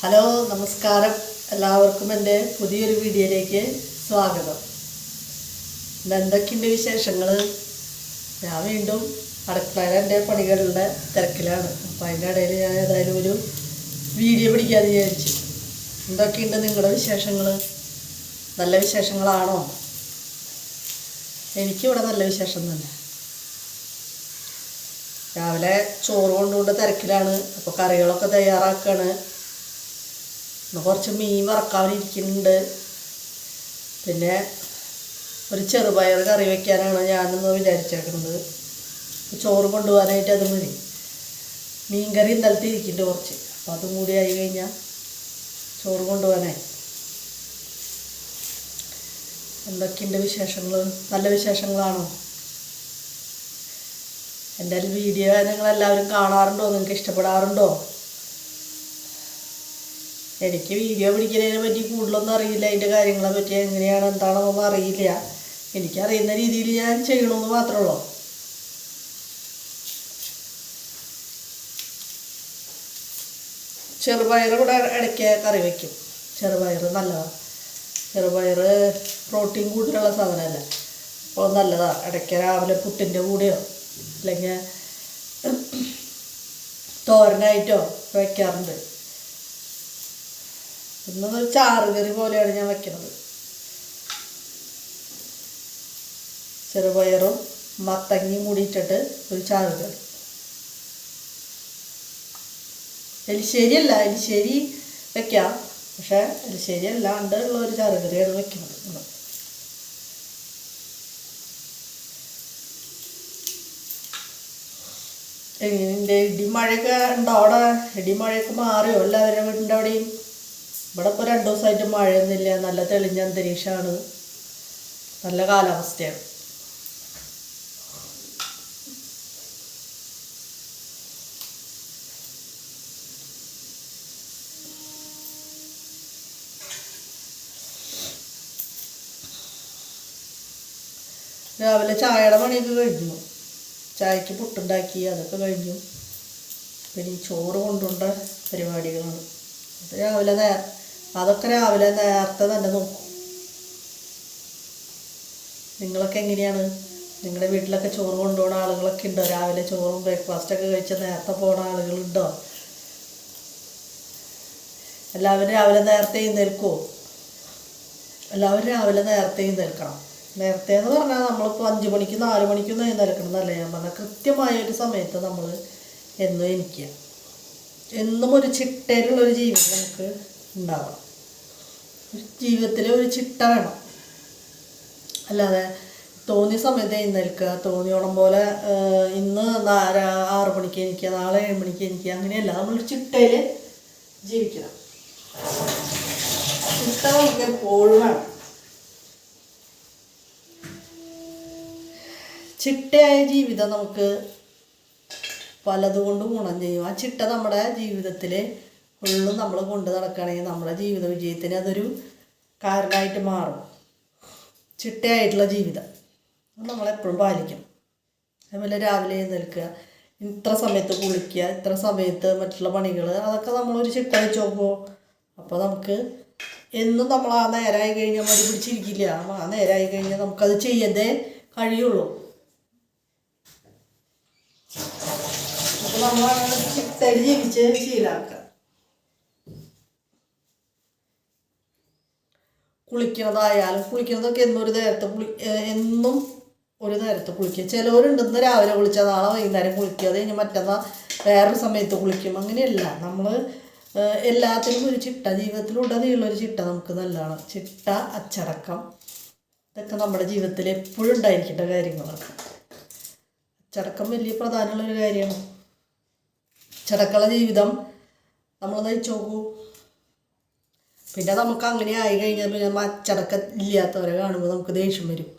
Hello നമസ്കാരം. എല്ലാവർക്കും എൻ്റെ പുതിയൊരു വീഡിയോയിലേക്ക് സ്വാഗതം. എന്തൊക്കെയുണ്ട് വിശേഷങ്ങൾ? ഞാൻ വീണ്ടും അടുക്കളയിൽ എൻ്റെ പണികളുടെ തിരക്കിലാണ്. അപ്പം അതിൻ്റെ ഇടയിൽ ഞാൻ ഏതായാലും ഒരു വീഡിയോ പിടിക്കാമെന്ന് വിചാരിച്ചു. എന്തൊക്കെയുണ്ട് നിങ്ങളുടെ വിശേഷങ്ങൾ? നല്ല വിശേഷങ്ങളാണോ? എനിക്കിവിടെ നല്ല വിശേഷം തന്നെ. രാവിലെ ചോറ് കൊണ്ടുകൊണ്ട് തിരക്കിലാണ്. അപ്പോൾ കറികളൊക്കെ തയ്യാറാക്കുകയാണ്. കുറച്ച് മീൻ വറക്കാനിരിക്കുന്നുണ്ട്. പിന്നെ ഒരു ചെറുപയർ കറി വയ്ക്കാനാണ് ഞാനൊന്ന് വിചാരിച്ചേക്കുന്നത്. ചോറ് കൊണ്ടുപോകാനായിട്ട് അത് മതി. മീൻ കറി ഇന്നലത്തെ ഇരിക്കുന്നുണ്ട് കുറച്ച്. അപ്പോൾ അതും കൂടി ആയി കഴിഞ്ഞാൽ ചോറ് കൊണ്ടുപോകാനായി. എന്തൊക്കെയുണ്ട് വിശേഷങ്ങൾ? നല്ല വിശേഷങ്ങളാണോ? എൻ്റെ വീഡിയോ നിങ്ങളെല്ലാവരും കാണാറുണ്ടോ? നിങ്ങൾക്ക് ഇഷ്ടപ്പെടാറുണ്ടോ? എനിക്ക് വീഡിയോ പിടിക്കുന്നതിനെ പറ്റി കൂടുതലൊന്നും അറിയില്ല. അതിൻ്റെ കാര്യങ്ങളെ പറ്റി എങ്ങനെയാണ് എന്താണെന്നൊന്നും അറിയില്ല. എനിക്കറിയുന്ന രീതിയിൽ ഞാൻ ചെയ്യണമെന്ന് മാത്രമേ ഉള്ളൂ. ചെറുപയർ ഇവിടെ ഇടയ്ക്ക് കറി വയ്ക്കും. ചെറുപയർ നല്ലതാണ്. ചെറുപയർ പ്രോട്ടീൻ കൂടുതലുള്ള സാധനമല്ല. അപ്പോൾ നല്ലതാണ്. ഇടയ്ക്ക് രാവിലെ പുട്ടിൻ്റെ കൂടെയോ അല്ലെങ്കിൽ തോരനായിട്ടോ വയ്ക്കാറുണ്ട്. ഇന്നൊരു ചാറുകറി പോലെയാണ് ഞാൻ വയ്ക്കുന്നത്. ചെറുപയറും മത്തങ്ങയും കൂടി ഇട്ടിട്ട് ഒരു ചാറുകറി. എലിശ്ശേരി അല്ല, എലിശ്ശേരി വയ്ക്കാം. പക്ഷേ എലിശ്ശേരി അല്ലാണ്ട് ഉള്ള ഒരു ചാറുകറിയാണ് വയ്ക്കുന്നത്. എങ്ങനെയുണ്ട്? ഇടിമഴയൊക്കെ ഉണ്ടോ അവിടെ? ഇടിമഴയൊക്കെ മാറിയോ എല്ലാവരുടെ വീടിൻ്റെ അവിടെയും? ഇവിടെ ഇപ്പോൾ 2 ദിവസമായിട്ട് മഴയൊന്നുമില്ല. നല്ല തെളിഞ്ഞ അന്തരീക്ഷമാണ്. നല്ല കാലാവസ്ഥയാണ്. രാവിലെ ചായയുടെ പണിയൊക്കെ കഴിഞ്ഞു. ചായക്ക് പുട്ടുണ്ടാക്കി, അതൊക്കെ കഴിഞ്ഞു. പിന്നെ ഈ ചോറ് കൊണ്ടുകൊണ്ട പരിപാടികളാണ്. അതൊക്കെ രാവിലെ നേരത്തെ തന്നെ നോക്കും. നിങ്ങളൊക്കെ എങ്ങനെയാണ്? നിങ്ങളുടെ വീട്ടിലൊക്കെ ചോറ് കൊണ്ടുപോകുന്ന ആളുകളൊക്കെ ഉണ്ടോ? രാവിലെ ചോറും ബ്രേക്ക്ഫാസ്റ്റൊക്കെ കഴിച്ച് നേരത്തെ പോകുന്ന ആളുകളുണ്ടോ? എല്ലാവരും രാവിലെ നേരത്തെ എഴുന്നേൽക്കുമോ? എല്ലാവരും രാവിലെ നേരത്തെ എഴുന്നേൽക്കണം. നേരത്തെ എന്ന് പറഞ്ഞാൽ നമ്മളിപ്പോൾ 5 മണിക്ക് 4 മണിക്കൊന്നും എഴുന്നേൽക്കണം എന്നല്ല ഞാൻ പറഞ്ഞാൽ. കൃത്യമായൊരു സമയത്ത് നമ്മൾ എന്നും എണീക്കുക. എന്നും ഒരു ചിട്ടയിലുള്ളൊരു ജീവിതം നമുക്ക് ഉണ്ടാവണം. ജീവിതത്തിൽ ഒരു ചിട്ട വേണം. അല്ലാതെ തോന്നിയ സമയത്ത് എഴുന്നേൽക്കുക, തോന്നിയോളം പോലെ ഇന്ന് 6 മണിക്ക് എണീക്കുക, നാളെ 7 മണിക്ക് എണീക്കുക, അങ്ങനെയല്ല. നമ്മൾ ചിട്ടയിൽ ജീവിക്കണം. ചിട്ട നമുക്ക് എപ്പോഴും വേണം. ചിട്ടയായ ജീവിതം നമുക്ക് പലതുകൊണ്ടും ഗുണം ചെയ്യും. ആ ചിട്ട നമ്മുടെ ജീവിതത്തിൽ ഫുള്ളും നമ്മൾ കൊണ്ട് നടക്കുകയാണെങ്കിൽ നമ്മുടെ ജീവിത വിജയത്തിന് അതൊരു കാരണമായിട്ട് മാറും. ചിട്ടയായിട്ടുള്ള ജീവിതം നമ്മളെപ്പോഴും പാലിക്കണം. അതുപോലെ രാവിലെ എഴുന്നേൽക്കുക, ഇത്ര സമയത്ത് കുളിക്കുക, ഇത്ര സമയത്ത് മറ്റുള്ള പണികൾ, അതൊക്കെ നമ്മളൊരു ചിട്ട വെച്ച് നോക്കുമോ. അപ്പോൾ നമുക്ക് എന്നും നമ്മൾ ആ നേരമായി കഴിഞ്ഞാൽ മടി പിടിച്ചിരിക്കില്ല. ആ നേരമായി കഴിഞ്ഞാൽ നമുക്കത് ചെയ്യതേ കഴിയുള്ളൂ. അപ്പോൾ നമ്മളങ്ങനെ ചിട്ടയിൽ ജീവിച്ച് ശീലമാക്കുക. കുളിക്കുന്നതായാലും കുളിക്കുന്നതൊക്കെ എന്നും ഒരു നേരത്തെ കുളിക്കുക. ചിലവരുണ്ടെന്ന് രാവിലെ കുളിച്ചാൽ നാളെ വൈകുന്നേരം കുളിക്കുക, അത് കഴിഞ്ഞ് മറ്റന്നാൾ വേറൊരു സമയത്ത് കുളിക്കും. അങ്ങനെയല്ല. നമ്മൾ എല്ലാത്തിനും ഒരു ചിട്ട, ജീവിതത്തിലുടനീളൊരു ചിട്ട നമുക്ക് നല്ലതാണ്. ചിട്ട, അച്ചടക്കം, ഇതൊക്കെ നമ്മുടെ ജീവിതത്തിൽ എപ്പോഴും ഉണ്ടായിരിക്കേണ്ട കാര്യങ്ങളാണ്. അച്ചടക്കം വലിയ പ്രധാനമുള്ളൊരു കാര്യമാണ്. അച്ചടക്കമുള്ള ജീവിതം നമ്മൾ നയിച്ചു നോക്കൂ. പിന്നെ നമുക്ക് അങ്ങനെ ആയി കഴിഞ്ഞാൽ പിന്നെ അച്ചടക്കം ഇല്ലാത്തവരെ കാണുമ്പോൾ നമുക്ക് ദേഷ്യം വരും.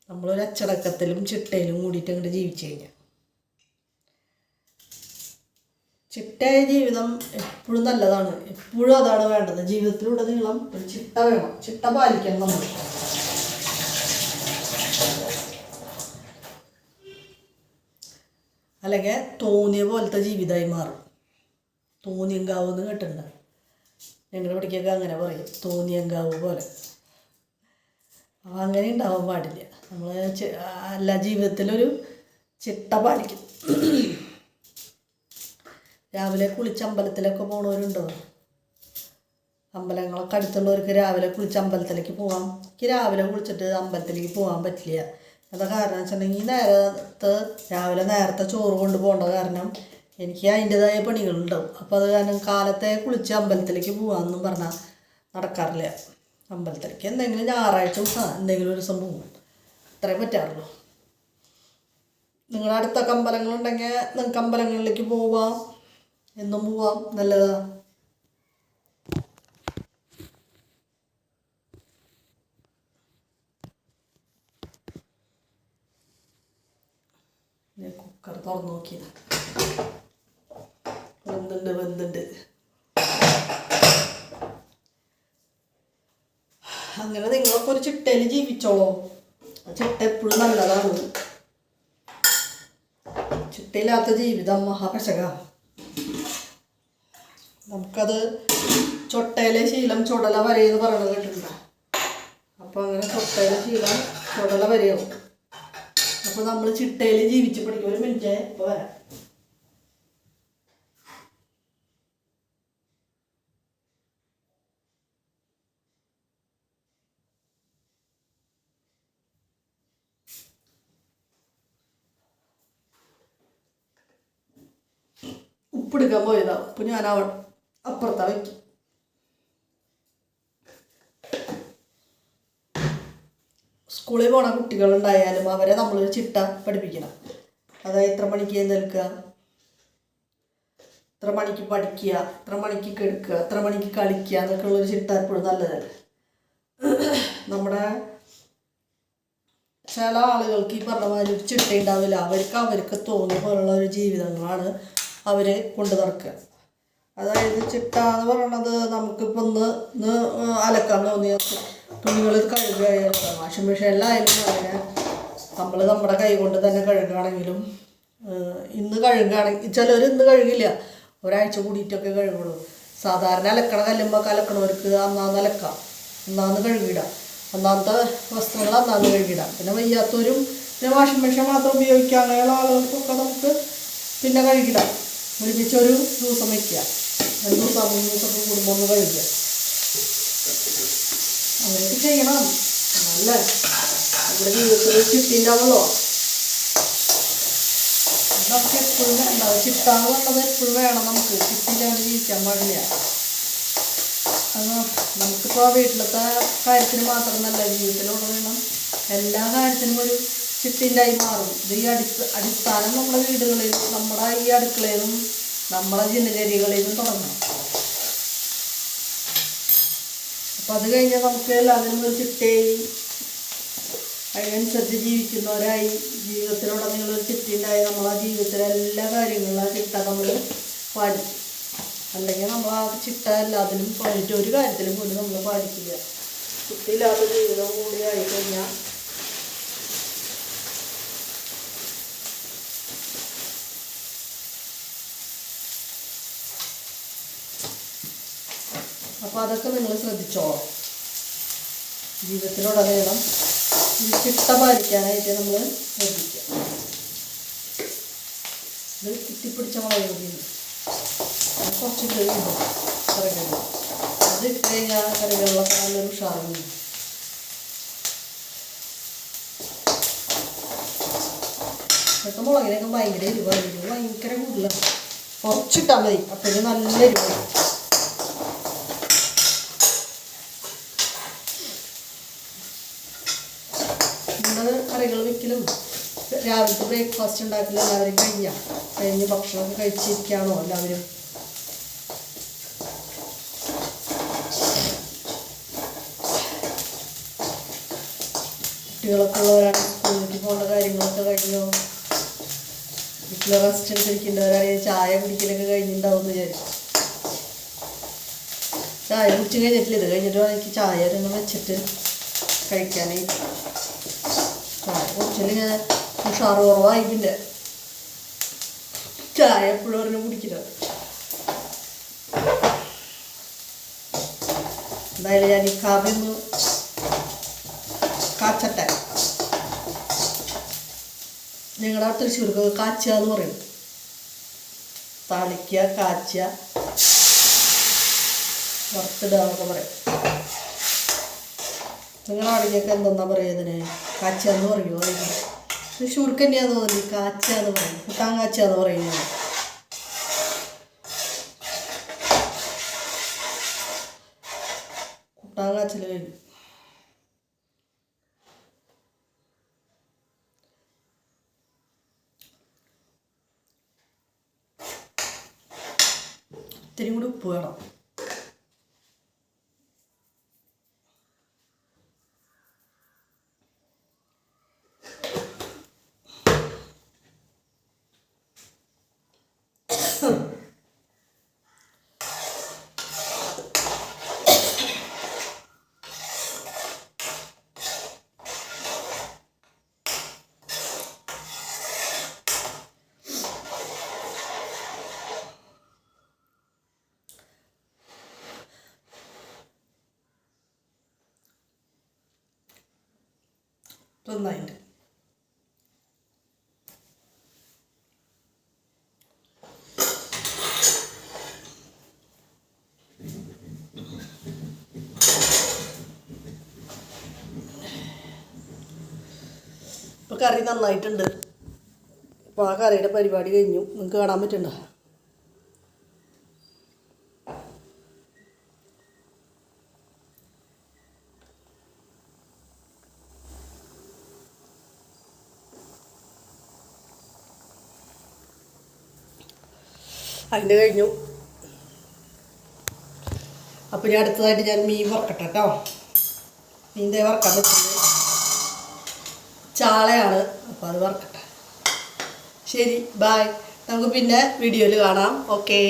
നമ്മളൊരു അച്ചടക്കത്തിലും ചിട്ടയിലും കൂടിയിട്ട് അങ്ങോട്ട് ജീവിച്ചു കഴിഞ്ഞാൽ. ചിട്ടയായ ജീവിതം എപ്പോഴും നല്ലതാണ്. എപ്പോഴും അതാണ് വേണ്ടത്. ജീവിതത്തിലുടനീളം ഒരു ചിട്ട വേണം. ചിട്ട പാലിക്കണം നമ്മൾ. അല്ലെങ്കിൽ തോന്നിയ പോലത്തെ ജീവിതമായി മാറും. തോന്നിയങ്കാവെന്ന് കേട്ടിട്ടുണ്ട്. ഞങ്ങളുടെ ഇവിടേക്കൊക്കെ അങ്ങനെ പറയും, തോന്നിയങ്കാവ് പോലെ. അപ്പോൾ അങ്ങനെ ഉണ്ടാവാൻ പാടില്ല. നമ്മൾ എല്ലാ ജീവിതത്തിലൊരു ചിട്ട പാലിക്കും. രാവിലെ കുളിച്ച് അമ്പലത്തിലൊക്കെ പോണവരുണ്ടോ? അമ്പലങ്ങളൊക്കെ അടുത്തുള്ളവർക്ക് രാവിലെ കുളിച്ച് അമ്പലത്തിലേക്ക് പോകാം. എനിക്ക് രാവിലെ കുളിച്ചിട്ട് അമ്പലത്തിലേക്ക് പോകാൻ പറ്റില്ല. എന്താ കാരണം വെച്ചിട്ടുണ്ടെങ്കിൽ രാവിലെ നേരത്തെ ചോറ് കൊണ്ട് പോകേണ്ട കാരണം എനിക്ക് അതിൻ്റെതായ പണികളുണ്ടാവും. അപ്പോൾ അത് കാരണം കാലത്തെ കുളിച്ച് അമ്പലത്തിലേക്ക് പോകാമെന്നും പറഞ്ഞാൽ നടക്കാറില്ല. അമ്പലത്തിലേക്ക് എന്തെങ്കിലും ഞായറാഴ്ച ദിവസം എന്തെങ്കിലും ഒരു ദിവസം പോകും, അത്രേ പറ്റാറുള്ളൂ. നിങ്ങളുടെ അടുത്തൊക്കെ അമ്പലങ്ങളുണ്ടെങ്കിൽ നിങ്ങൾക്ക് അമ്പലങ്ങളിലേക്ക് പോവാം, എന്നും പോവാം, നല്ലതാണ്. കുക്കർ തുറന്നു നോക്കിയത് വെന്തുണ്ട്. അങ്ങനെ നിങ്ങളൊക്കെ ഒരു ചിട്ടയിൽ ജീവിച്ചോളൂ. ചിട്ട എപ്പോഴും നല്ലതാണ്. ചിട്ടയില്ലാത്ത ജീവിതം മഹാപശക. നമുക്കത് ചൊട്ടയിലെ ശീലം ചുടല വരെയെന്ന് പറയണത് കേട്ടിട്ടുണ്ടോ? അപ്പോൾ അങ്ങനെ ചൊട്ടയിലെ ശീലം ചുടല വരെയാവും. അപ്പോൾ നമ്മൾ ചിട്ടയിൽ ജീവിച്ച് പഠിക്കും. ഒരു മിനിറ്റ്, ഇപ്പോൾ വരാം. ഉപ്പെടുക്കാൻ പോയതാണ്. അപ്പോൾ ഞാൻ അപ്പുറത്താ വയ്ക്കും. സ്കൂളിൽ പോണ കുട്ടികളുണ്ടായാലും അവരെ നമ്മളൊരു ചിട്ട പഠിപ്പിക്കണം. അതായത് ഇത്ര മണിക്ക് എഴുന്നേൽക്കുക, ഇത്ര മണിക്ക് പഠിക്കുക, ഇത്ര മണിക്ക് കെടുക്കുക, ഇത്ര മണിക്ക് കളിക്കുക എന്നൊക്കെ ഉള്ളൊരു ചിട്ട എപ്പോഴും നല്ലതല്ലേ. നമ്മുടെ ചില ആളുകൾക്ക് ഈ പറഞ്ഞ മാതിരി ഒരു ചിട്ട ഉണ്ടാവില്ല. അവർക്ക് തോന്നിയ പോലുള്ള ഒരു ജീവിതങ്ങളാണ് അവർ കൊണ്ടു നടക്കുക. അതായത് ചിട്ട എന്ന് പറയണത് നമുക്കിപ്പോൾ ഇന്ന് അലക്കാൻ തോന്നിയ തുണികൾ കഴുകുകയാലും വാഷിംഗ് മെഷീനിലായാലും അങ്ങനെ നമ്മൾ നമ്മുടെ കൈ കൊണ്ട് തന്നെ കഴുകുകയാണെങ്കിലും ഇന്ന് കഴുകുകയാണെങ്കിൽ ചിലർ ഇന്ന് കഴുകില്ല, ഒരാഴ്ച കൂടിയിട്ടൊക്കെ കഴുകുള്ളൂ. സാധാരണ അലക്കണ കല്ലുമ്പോൾ അലക്കണവർക്ക് അന്നാന്ന് അന്നാന്ന് കഴുകിയിടാം. ഒന്നാമത്തെ വസ്ത്രങ്ങൾ അന്നാന്ന് കഴുകിയിടാം. പിന്നെ വയ്യാത്തവരും പിന്നെ വാഷിംഗ് മെഷീൻ മാത്രം ഉപയോഗിക്കുക അങ്ങനെയുള്ള ആളുകൾക്കൊക്കെ നമുക്ക് പിന്നെ കഴുകിടാം. ഒരുമിച്ചൊരു ദിവസം വയ്ക്കുക, 2 ദിവസം 3 ദിവസമൊക്കെ കൂടുമ്പോൾ ഒന്ന് കഴുകുക. അങ്ങനെയൊക്കെ ചെയ്യണം. നല്ല നമ്മുടെ ജീവിതത്തിൽ ചിട്ടിണ്ടാവുമല്ലോ. അതൊക്കെ എപ്പോഴും ഉണ്ടാവും. ചിട്ടാന്ന് പറഞ്ഞത് എപ്പോഴും വേണം. നമുക്ക് ചിട്ടില്ലാണ്ട് ജീവിക്കാൻ പാടില്ല. അത് നമുക്കിപ്പോൾ വീട്ടിലത്തെ കാര്യത്തിന് മാത്രമല്ല, ജീവിതത്തിലുടനീളം എല്ലാ കാര്യത്തിനും ഒരു ചിട്ടിൻ്റെയായി മാറും. ഇത് ഈ അടിസ്ഥാനം നമ്മുടെ വീടുകളിൽ നമ്മുടെ ഈ അടുക്കളയിൽ നിന്നും നമ്മുടെ ദിനചര്യകളിൽ നിന്നും തുടങ്ങണം. അപ്പം അത് കഴിഞ്ഞാൽ നമുക്ക് എല്ലാത്തിനും ഒരു ചിട്ടയായി അതിനനുസരിച്ച് ജീവിക്കുന്നവരായി ജീവിതത്തിലുടനീളം ചിട്ടയുണ്ടായി നമ്മൾ ആ ജീവിതത്തിലെ എല്ലാ കാര്യങ്ങളും ആ ചിട്ട നമ്മൾ പാലിക്കും. അല്ലെങ്കിൽ നമ്മൾ ആ ചിട്ട എല്ലാത്തിലും പാലിച്ച് ഒരു കാര്യത്തിലും പോലും നമ്മൾ പാലിക്കില്ല. ചിട്ടയില്ലാത്ത ജീവിതം കൂടി ആയിക്കഴിഞ്ഞാൽ അപ്പോൾ അതൊക്കെ നിങ്ങൾ ശ്രദ്ധിച്ചോളൂ. ജീവിതത്തിലുടനീളം ഈ ചിട്ട പാലിക്കാനായിട്ട് നമ്മൾ ശ്രദ്ധിക്കുക. ഇത് കുത്തിപ്പിടിച്ച മുളക് പൊടിയുണ്ട്, കുറച്ച് കറിയുണ്ട്, കറികൾ അത് ഇട്ട് കഴിഞ്ഞാൽ കറികളിലൊക്കെ നല്ലൊരു ഉഷാറുണ്ട്. ഇതൊക്കെ മുളകിനൊക്കെ ഭയങ്കര എരിവായിരിക്കും, ഭയങ്കര കൂടുതലാണ്. കുറച്ചിട്ടാൽ മതി, അപ്പോഴും നല്ല എരിവായി. കറികൾ വെക്കലും രാവിലത്തെ ബ്രേക്ക്ഫാസ്റ്റ് ഉണ്ടാക്കലും എല്ലാവരും കഴിഞ്ഞ് ഭക്ഷണമൊക്കെ കഴിച്ചിരിക്കുകയാണോ എല്ലാവരും? കുട്ടികളൊക്കെ ഉള്ളവരാണ്, സ്കൂളിലേക്ക് പോകേണ്ട കാര്യങ്ങളൊക്കെ കഴിഞ്ഞോ? വീട്ടിൽ റെസ്റ്റ് എടുത്തിരിക്കേണ്ടവരാണെങ്കിൽ ചായ കുടിക്കലൊക്കെ കഴിഞ്ഞിട്ടുണ്ടാവും എന്ന് വിചാരിച്ചു. ചായ കുടിച്ച് കഴിഞ്ഞിട്ടില്ല. ഇത് കഴിഞ്ഞിട്ട് എനിക്ക് ചായ ഒരെണ്ണം വെച്ചിട്ട് കഴിക്കാനായിട്ട്. ചായ കുടിച്ചില്ലെങ്കിൽ ഉഷാറ് കുറവായി. പിന്നെ ചായ എപ്പോഴും ഒരെണ്ണം കുടിക്കുന്നത്. എന്തായാലും ഞാൻ ഈ കറി ഒന്ന് കാച്ചട്ടെ. ഞങ്ങളുടെ തൃശ്ശൂർക്ക് കാച്ചുക എന്ന് പറയും. താളിക്കുക, കാച്ചുക, വറുത്തിടുക എന്നൊക്കെ പറയും. നിങ്ങളുടെ അവിടേക്കൊക്കെ എന്തെന്നാ പറയുക ഇതിന്? കാച്ചുക എന്ന് പറയുമോ? തൃശ്ശൂർക്ക് തന്നെയാന്ന് തോന്നി കാച്ചുക എന്ന് പറയും. കൂട്ടാൻ കാച്ചുക എന്ന് പറയുന്നത്. കൂട്ടാൻ കാച്ചൽ കഴിഞ്ഞു. ഇത്തിരി കൂടി ഉപ്പ് വേണം. നന്നായിട്ട് ഇപ്പോൾ കറി നന്നായിട്ടുണ്ട്. അപ്പോൾ ആ കറിയുടെ പരിപാടി കഴിഞ്ഞു. നിങ്ങൾക്ക് കാണാൻ പറ്റുന്നുണ്ടോ? അതിൻ്റെ കഴിഞ്ഞു. അപ്പോൾ ഞാൻ അടുത്തതായിട്ട് ഞാൻ മീൻ വറക്കട്ടെ കേട്ടോ. മീൻ്റെ വറക്കാൻ പറ്റുന്നത് ചാളയാണ്. അപ്പോൾ അത് വറക്കട്ടെ. ശരി, ബായ്. നമുക്ക് പിന്നെ വീഡിയോയിൽ കാണാം. ഓക്കേ.